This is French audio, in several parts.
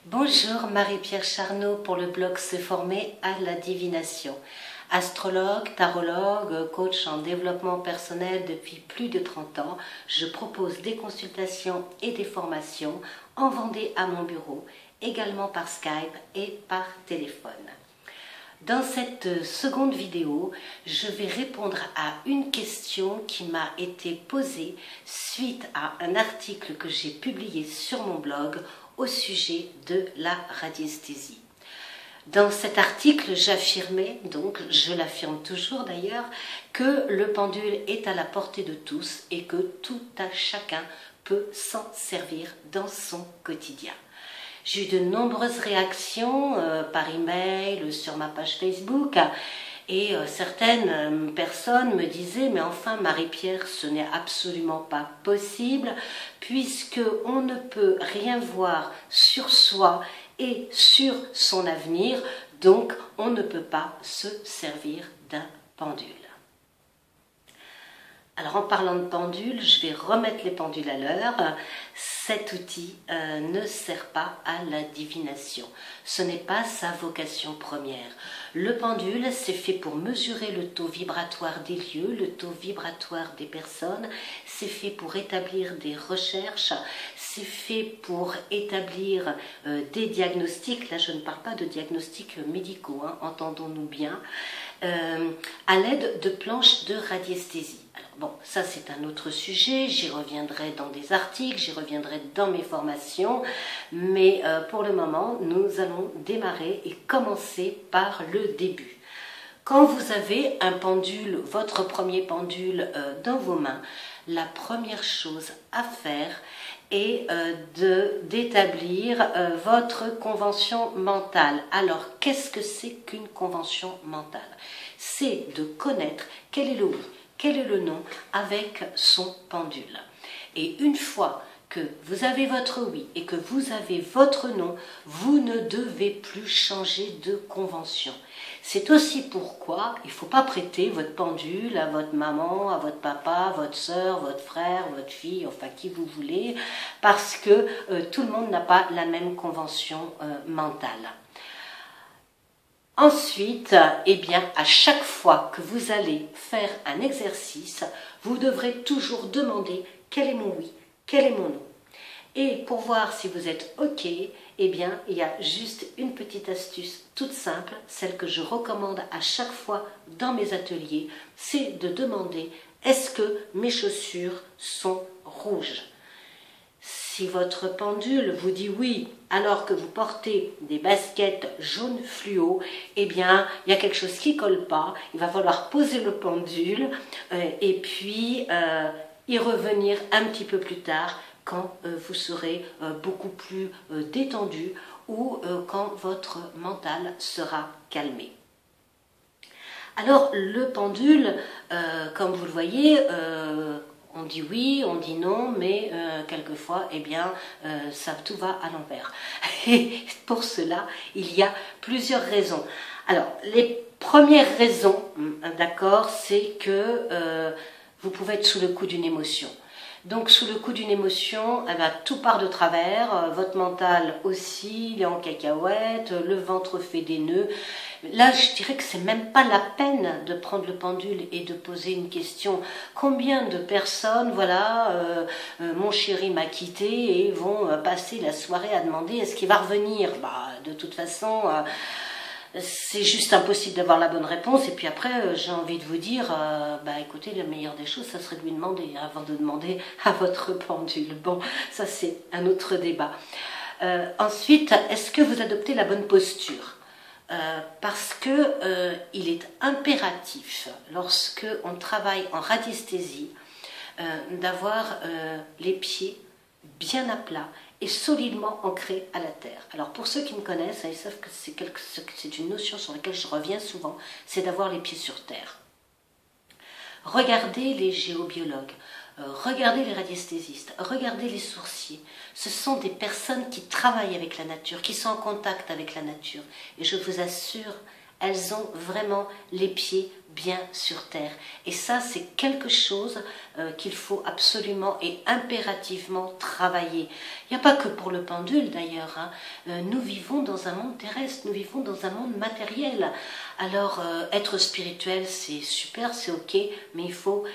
Bonjour, Marie-Pierre Charnot pour le blog Se former à la divination. Astrologue, tarologue, coach en développement personnel depuis plus de 30 ans, je propose des consultations et des formations en Vendée à mon bureau, également par Skype et par téléphone. Dans cette seconde vidéo, je vais répondre à une question qui m'a été posée suite à un article que j'ai publié sur mon blog au sujet de la radiesthésie. Dans cet article, j'affirmais, donc je l'affirme toujours d'ailleurs, que le pendule est à la portée de tous et que tout un chacun peut s'en servir dans son quotidien. J'ai eu de nombreuses réactions par email, sur ma page Facebook, et certaines personnes me disaient « Mais enfin Marie-Pierre, ce n'est absolument pas possible puisque on ne peut rien voir sur soi et sur son avenir, donc on ne peut pas se servir d'un pendule. » Alors en parlant de pendule, je vais remettre les pendules à l'heure. Cet outil ne sert pas à la divination. Ce n'est pas sa vocation première. Le pendule, c'est fait pour mesurer le taux vibratoire des lieux, le taux vibratoire des personnes. C'est fait pour établir des recherches. C'est fait pour établir des diagnostics. Là, je ne parle pas de diagnostics médicaux, hein, entendons-nous bien, à l'aide de planches de radiesthésie. Alors bon, ça c'est un autre sujet, j'y reviendrai dans des articles, j'y reviendrai dans mes formations, mais pour le moment, nous allons démarrer et commencer par le début. Quand vous avez un pendule, votre premier pendule dans vos mains, la première chose à faire est d'établir votre convention mentale. Alors, qu'est-ce que c'est qu'une convention mentale? C'est de connaître quel est le oui, quel est le non avec son pendule. Et une fois que vous avez votre oui et que vous avez votre non, vous ne devez plus changer de convention. C'est aussi pourquoi il ne faut pas prêter votre pendule à votre maman, à votre papa, votre soeur, votre frère, votre fille, enfin qui vous voulez, parce que tout le monde n'a pas la même convention mentale. Ensuite, eh bien, à chaque fois que vous allez faire un exercice, vous devrez toujours demander quel est mon oui, quel est mon non. Et pour voir si vous êtes OK, eh bien, il y a juste une petite astuce toute simple, celle que je recommande à chaque fois dans mes ateliers, c'est de demander est-ce que mes chaussures sont rouges? Si votre pendule vous dit oui, alors que vous portez des baskets jaunes fluo, eh bien, il y a quelque chose qui ne colle pas. Il va falloir poser le pendule et puis y revenir un petit peu plus tard quand vous serez beaucoup plus détendu ou quand votre mental sera calmé. Alors, le pendule, comme vous le voyez, on dit oui, on dit non, mais quelquefois, eh bien, tout va à l'envers. Et pour cela, il y a plusieurs raisons. Alors, les premières raisons, d'accord, c'est que vous pouvez être sous le coup d'une émotion. Donc, sous le coup d'une émotion, eh bien, tout part de travers, votre mental aussi, il est en cacahuète, le ventre fait des nœuds. Là, je dirais que c'est même pas la peine de prendre le pendule et de poser une question. Combien de personnes, voilà, mon chéri m'a quitté et vont passer la soirée à demander est-ce qu'il va revenir? Bah, de toute façon, c'est juste impossible d'avoir la bonne réponse. Et puis après, j'ai envie de vous dire, bah écoutez, la meilleure des choses, ça serait de lui demander avant de demander à votre pendule. Bon, ça c'est un autre débat. Ensuite, est-ce que vous adoptez la bonne posture? Parce que il est impératif, lorsque on travaille en radiesthésie, d'avoir les pieds bien à plat et solidement ancrés à la terre. Alors pour ceux qui me connaissent, ils savent que c'est une notion sur laquelle je reviens souvent, c'est d'avoir les pieds sur terre. Regardez les géobiologues, regardez les radiesthésistes, regardez les sourciers. Ce sont des personnes qui travaillent avec la nature, qui sont en contact avec la nature. Et je vous assure, elles ont vraiment les pieds bien sur terre. Et ça, c'est quelque chose qu'il faut absolument et impérativement travailler. Il n'y a pas que pour le pendule d'ailleurs. Hein. Nous vivons dans un monde terrestre, nous vivons dans un monde matériel. Alors, être spirituel, c'est super, c'est ok, mais il faut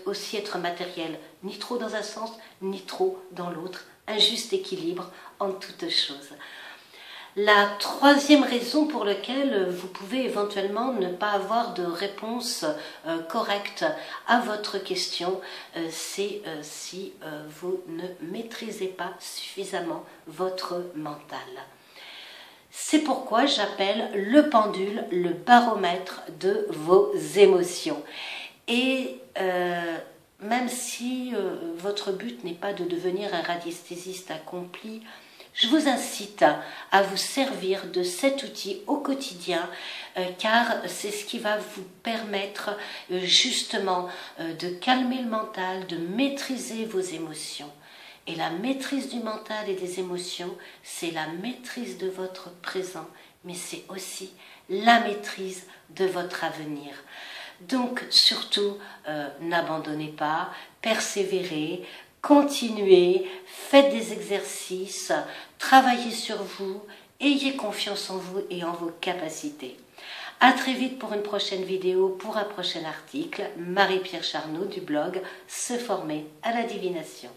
aussi être matériel. Ni trop dans un sens, ni trop dans l'autre. Un juste équilibre en toutes choses. La troisième raison pour laquelle vous pouvez éventuellement ne pas avoir de réponse correcte à votre question, c'est si vous ne maîtrisez pas suffisamment votre mental. C'est pourquoi j'appelle le pendule le baromètre de vos émotions. Et même si votre but n'est pas de devenir un radiesthésiste accompli, je vous incite à vous servir de cet outil au quotidien car c'est ce qui va vous permettre justement de calmer le mental, de maîtriser vos émotions. Et la maîtrise du mental et des émotions, c'est la maîtrise de votre présent, mais c'est aussi la maîtrise de votre avenir. Donc surtout, n'abandonnez pas, persévérez, continuez, faites des exercices, travaillez sur vous, ayez confiance en vous et en vos capacités. À très vite pour une prochaine vidéo, pour un prochain article. Marie-Pierre Charnoux du blog Se former à la divination.